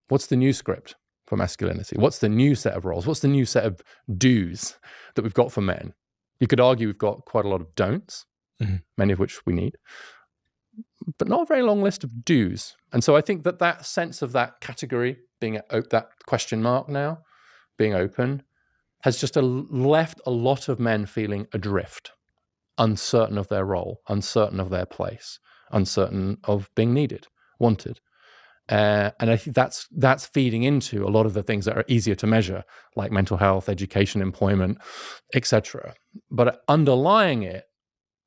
What's the new script for masculinity? What's the new set of roles? What's the new set of do's that we've got for men? You could argue we've got quite a lot of don'ts, many of which we need, but not a very long list of do's. And so I think that sense of that category being that question mark now, being open, has just left a lot of men feeling adrift, uncertain of their role, uncertain of their place, uncertain of being needed, wanted. And I think that's feeding into a lot of the things that are easier to measure, like mental health, education, employment, etc. But underlying it,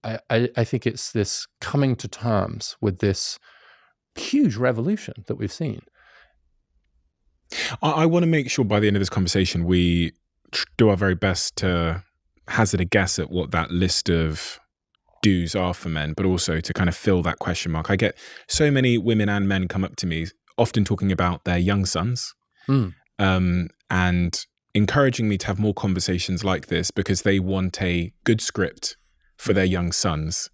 I think it's this coming to terms with this huge revolution that we've seen. I want to make sure by the end of this conversation, we do our very best to hazard a guess at what that list of do's are for men, but also to kind of fill that question mark. I get so many women and men come up to me, often talking about their young sons, and encouraging me to have more conversations like this because they want a good script for their young sons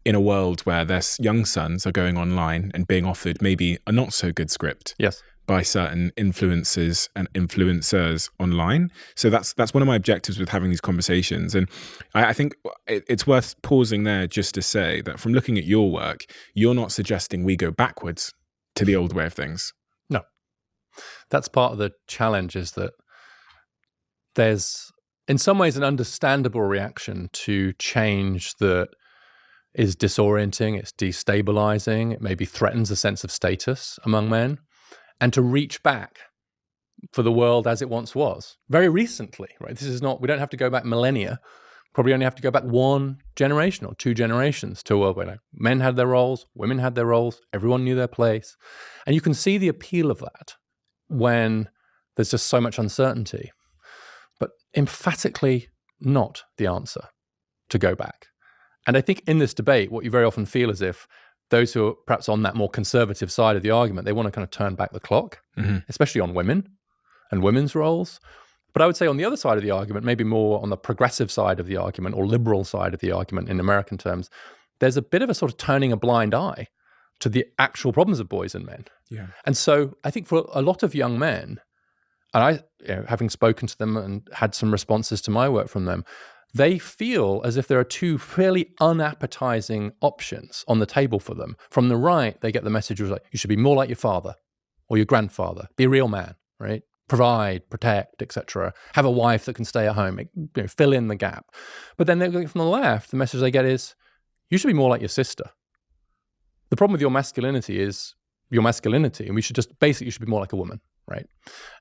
in a world where their young sons are going online and being offered maybe a not so good script. Yes. By certain influencers and influencers online. So that's one of my objectives with having these conversations. And I think it's worth pausing there just to say that from looking at your work, you're not suggesting we go backwards to the old way of things. No. That's part of the challenge, is that there's in some ways an understandable reaction to change that is disorienting, it's destabilizing, it maybe threatens a sense of status among men. And to reach back for the world as it once was, very recently, right? This is not, we don't have to go back millennia, probably only have to go back one generation or two generations to a world where men had their roles, women had their roles, everyone knew their place. And you can see the appeal of that when there's just so much uncertainty, but emphatically not the answer to go back. And I think in this debate, what you very often feel is if those who are perhaps on that more conservative side of the argument, they want to kind of turn back the clock, especially on women and women's roles. But I would say on the other side of the argument, maybe more on the progressive side of the argument or liberal side of the argument in American terms, there's a bit of a sort of turning a blind eye to the actual problems of boys and men. Yeah. And so I think for a lot of young men, and I, having spoken to them and had some responses to my work from them, they feel as if there are two fairly unappetizing options on the table for them. From the right, they get the message like, you should be more like your father or your grandfather, be a real man, right? Provide, protect, etc. Have a wife that can stay at home, fill in the gap. But then from the left, the message they get is, you should be more like your sister. The problem with your masculinity is your masculinity, and you should be more like a woman, right?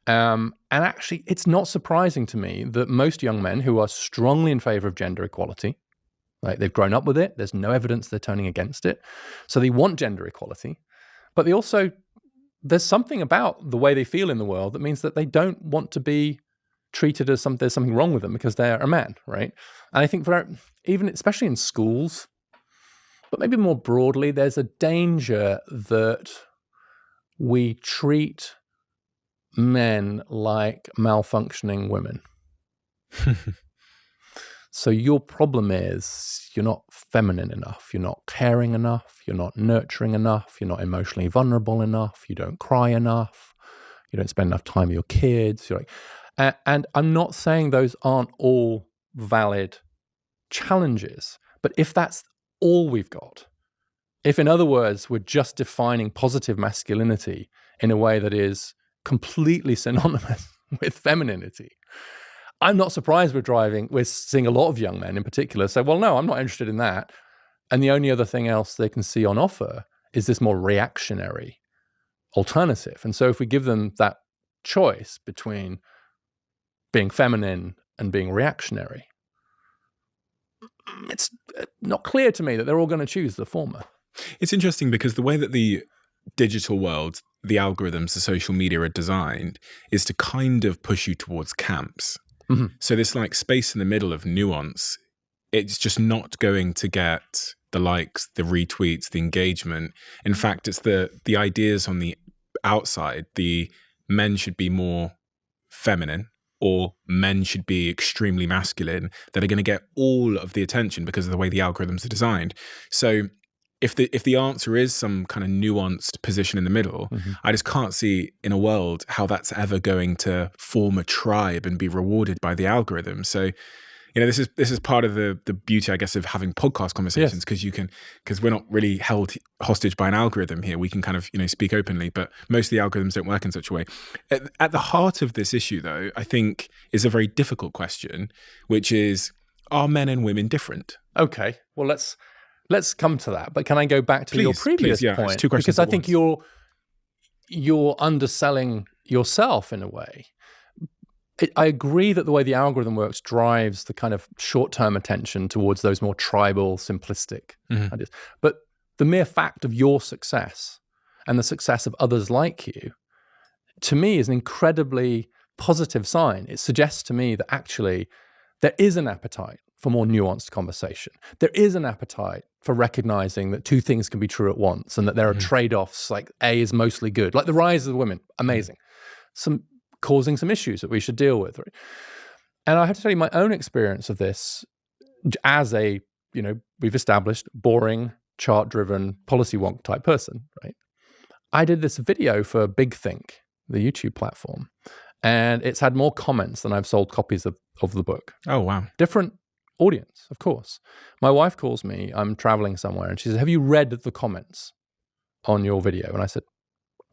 And actually, it's not surprising to me that most young men who are strongly in favor of gender equality, right, they've grown up with it, there's no evidence they're turning against it, so they want gender equality, but they also, there's something about the way they feel in the world that means that they don't want to be treated as there's something wrong with them because they're a man, right? And I think even especially in schools, but maybe more broadly, there's a danger that we treat men like malfunctioning women. So your problem is you're not feminine enough, you're not caring enough, you're not nurturing enough, you're not emotionally vulnerable enough, you don't cry enough, you don't spend enough time with your kids. And I'm not saying those aren't all valid challenges, but if that's all we've got, if in other words, we're just defining positive masculinity in a way that is completely synonymous with femininity, I'm not surprised we're seeing a lot of young men in particular say, well, no, I'm not interested in that. And the only other thing else they can see on offer is this more reactionary alternative. And so if we give them that choice between being feminine and being reactionary, it's not clear to me that they're all going to choose the former. It's interesting because the way that the digital world, the algorithms, the social media are designed is to kind of push you towards camps. Mm-hmm. So this like space in the middle of nuance, it's just not going to get the likes, the retweets, the engagement. In fact, it's the ideas on the outside, the men should be more feminine or men should be extremely masculine, that are going to get all of the attention because of the way the algorithms are designed. So if the answer is some kind of nuanced position in the middle, I just can't see in a world how that's ever going to form a tribe and be rewarded by the algorithm. So, this is part of the beauty, I guess, of having podcast conversations, because we're not really held hostage by an algorithm here. We can kind of speak openly, but most of the algorithms don't work in such a way. At the heart of this issue, though, I think is a very difficult question, which is, are men and women different? Okay, well let's come to that. But can I go back to your previous point? It's two questions because I think you're underselling yourself in a way. I agree that the way the algorithm works drives the kind of short-term attention towards those more tribal, simplistic ideas. But the mere fact of your success and the success of others like you, to me, is an incredibly positive sign. It suggests to me that actually there is an appetite for more nuanced conversation. There is an appetite for recognizing that two things can be true at once and that there are trade-offs, like A is mostly good. Like the rise of the women, amazing. Causing some issues that we should deal with. Right? And I have to tell you my own experience of this as a, we've established, boring, chart-driven, policy wonk type person, right? I did this video for Big Think, the YouTube platform, and it's had more comments than I've sold copies of the book. Oh, wow. Different audience, of course. My wife calls me, I'm traveling somewhere, and she says, have you read the comments on your video? And I said,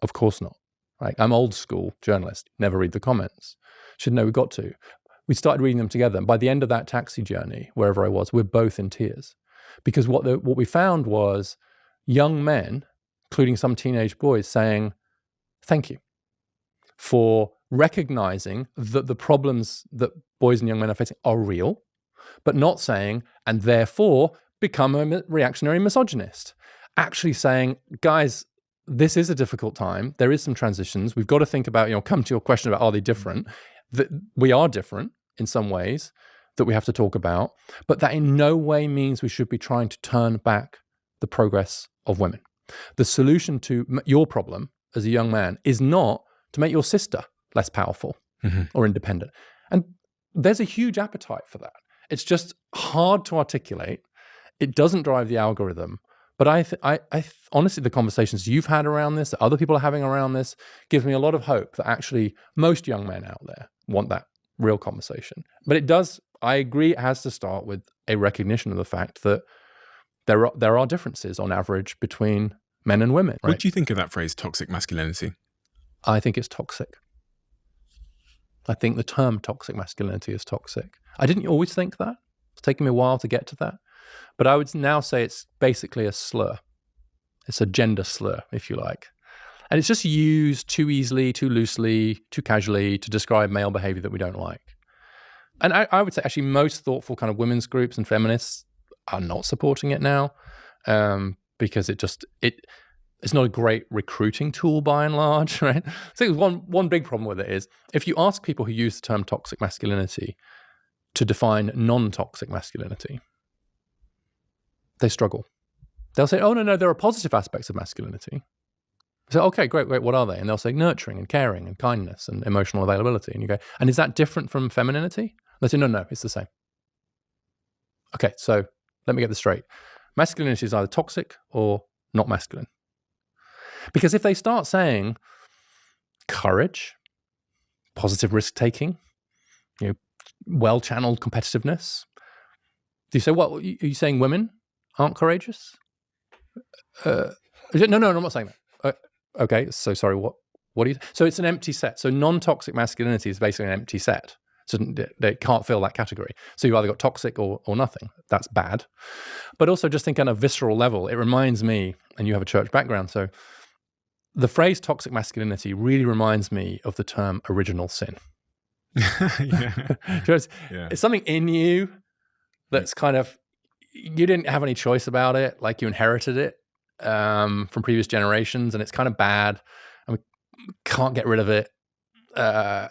of course not. Like, I'm old school journalist, never read the comments. She said, no, we've got to. We started reading them together. And by the end of that taxi journey, wherever I was, we're both in tears. Because what we found was young men, including some teenage boys, saying, thank you for recognizing that the problems that boys and young men are facing are real, but not saying, and therefore become a reactionary misogynist. Actually saying, guys, this is a difficult time. There is some transitions. We've got to think about, come to your question about, are they different? That we are different in some ways that we have to talk about, but that in no way means we should be trying to turn back the progress of women. The solution to your problem as a young man is not to make your sister less powerful or independent. And there's a huge appetite for that. It's just hard to articulate. It doesn't drive the algorithm. But I honestly, the conversations you've had around this, that other people are having around this, gives me a lot of hope that actually most young men out there want that real conversation. But it does, I agree, it has to start with a recognition of the fact that there are differences on average between men and women. Right? What do you think of that phrase, toxic masculinity? I think it's toxic. I think the term toxic masculinity is toxic. I didn't always think that. It's taken me a while to get to that. But I would now say it's basically a slur. It's a gender slur, if you like. And it's just used too easily, too loosely, too casually to describe male behavior that we don't like. And I would say actually most thoughtful kind of women's groups and feminists are not supporting it now because it's not a great recruiting tool by and large, right? So one big problem with it is if you ask people who use the term toxic masculinity to define non-toxic masculinity, they struggle. They'll say, oh, no, there are positive aspects of masculinity. So, okay, great, what are they? And they'll say nurturing and caring and kindness and emotional availability. And you go, and is that different from femininity? They say, no, it's the same. Okay, so let me get this straight. Masculinity is either toxic or not masculine. Because if they start saying courage, positive risk-taking, well-channeled competitiveness, do you say, what, are you saying women aren't courageous? No, I'm not saying that. Okay, so sorry, what do you... So it's an empty set. So non-toxic masculinity is basically an empty set. So they can't fill that category. So you've either got toxic or nothing. That's bad. But also just think on a visceral level, it reminds me, and you have a church background, so the phrase toxic masculinity really reminds me of the term original sin. It's something in you that's kind of, you didn't have any choice about it, like you inherited it from previous generations, and it's kind of bad, and we can't get rid of it.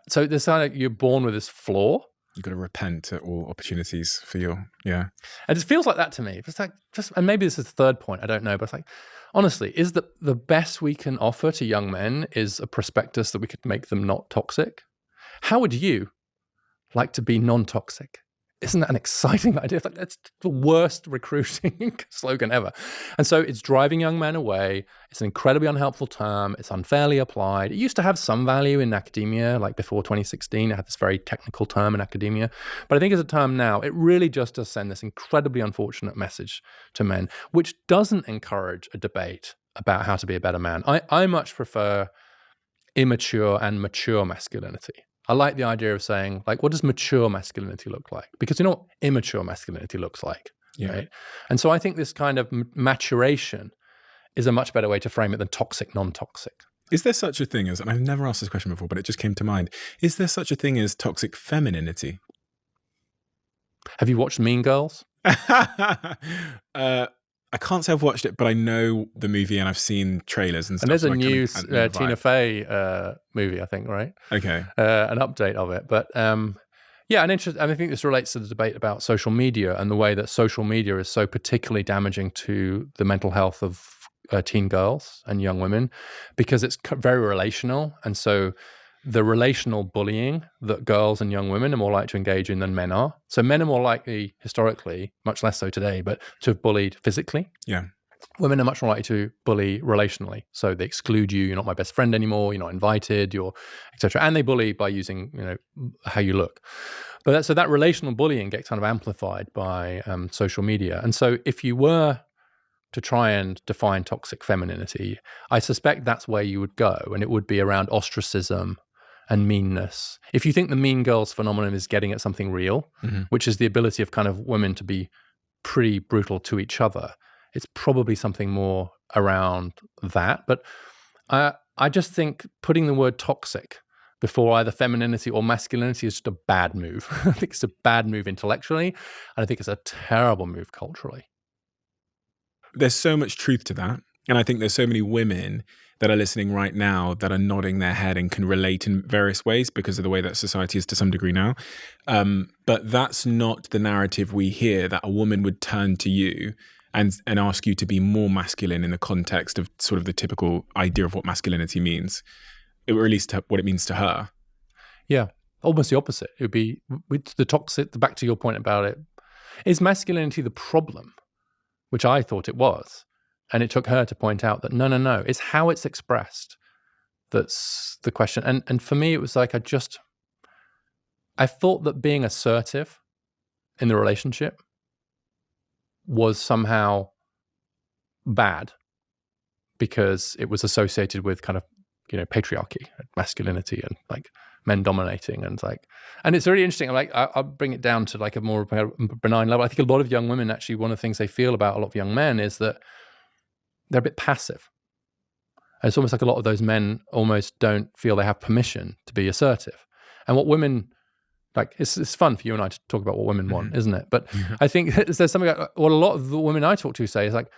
So this kind of, you're born with this flaw. You've got to repent at all opportunities for your, And it just feels like that to me. It's like, and maybe this is the third point, I don't know, but it's like, honestly, is the best we can offer to young men is a prospectus that we could make them not toxic? How would you like to be non-toxic? isn't that an exciting idea? It's like, that's the worst recruiting slogan ever. And so it's driving young men away. It's an incredibly unhelpful term. It's unfairly applied. It used to have some value in academia, like before 2016, it had this very technical term in academia. But I think as a term now, it really just does send this incredibly unfortunate message to men, which doesn't encourage a debate about how to be a better man. I much prefer immature and mature masculinity. I like the idea of saying, like, what does mature masculinity look like? Because you know what immature masculinity looks like, right? And so I think this kind of maturation is a much better way to frame it than toxic, non-toxic. Is there such a thing as, and I've never asked this question before, but it just came to mind, is there such a thing as toxic femininity? Have you watched Mean Girls? I can't say I've watched it, but I know the movie and I've seen trailers and stuff. And there's so a new Tina Fey movie, I think, right? Okay. An update of it. But yeah, I think this relates to the debate about social media and the way that social media is so particularly damaging to the mental health of teen girls and young women, because it's very relational. And so the relational bullying that girls and young women are more likely to engage in than men are. So men are more likely, historically, much less so today, but to have bullied physically. Yeah. Women are much more likely to bully relationally. So they exclude you. You're not my best friend anymore. You're not invited. You're etc. And they bully by using, how you look. But so that relational bullying gets kind of amplified by social media. And so if you were to try and define toxic femininity, I suspect that's where you would go, and it would be around ostracism and meanness. If you think the Mean Girls phenomenon is getting at something real, which is the ability of kind of women to be pretty brutal to each other, it's probably something more around that. But I just think putting the word toxic before either femininity or masculinity is just a bad move. I think it's a bad move intellectually, and I think it's a terrible move culturally. There's so much truth to that. And I think there's so many women that are listening right now that are nodding their head and can relate in various ways because of the way that society is to some degree now. But that's not the narrative we hear, that a woman would turn to you and ask you to be more masculine in the context of sort of the typical idea of what masculinity means, or at least what it means to her. Yeah, almost the opposite. It would be with the toxic, back to your point about it, is masculinity the problem, which I thought it was. And it took her to point out that no, it's how it's expressed that's the question. And for me, it was like I thought that being assertive in the relationship was somehow bad because it was associated with kind of, patriarchy, masculinity, and like men dominating, and it's really interesting. I'll bring it down to like a more benign level. I think a lot of young women, actually, one of the things they feel about a lot of young men is that they're a bit passive. It's almost like a lot of those men almost don't feel they have permission to be assertive. And what women, it's fun for you and I to talk about what women want, isn't it? But I think there's something like what a lot of the women I talk to say is like,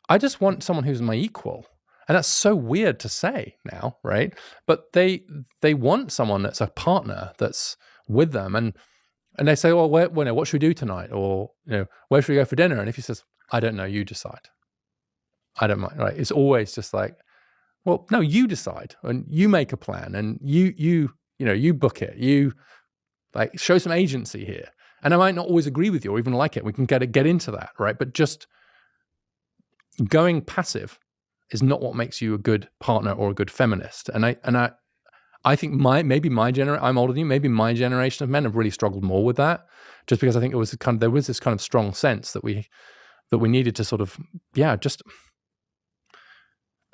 I just want someone who's my equal. And that's so weird to say now, right? But they want someone that's a partner that's with them. And they say, well, what should we do tonight? Or, where should we go for dinner? And if he says, I don't know, you decide. I don't mind, right? It's always just like, well, no, you decide and you make a plan and you book it. You show some agency here. And I might not always agree with you or even like it. We can get into that, right? But just going passive is not what makes you a good partner or a good feminist. And I think I'm older than you. Maybe my generation of men have really struggled more with that, just because I think there was this kind of strong sense that we needed to sort of, just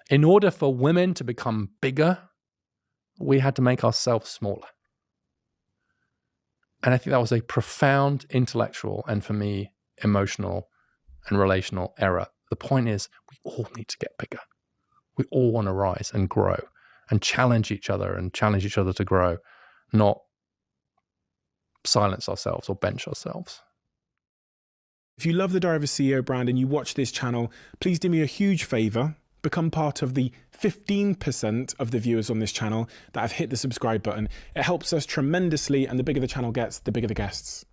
in order for women to become bigger, we had to make ourselves smaller. And I think that was a profound intellectual and, for me, emotional and relational error. The point is, we all need to get bigger. We all want to rise and grow and challenge each other to grow, not silence ourselves or bench ourselves. If you love the Diary of a CEO brand and you watch this channel, please do me a huge favor. Become part of the 15% of the viewers on this channel that have hit the subscribe button. It helps us tremendously, and the bigger the channel gets, the bigger the guests.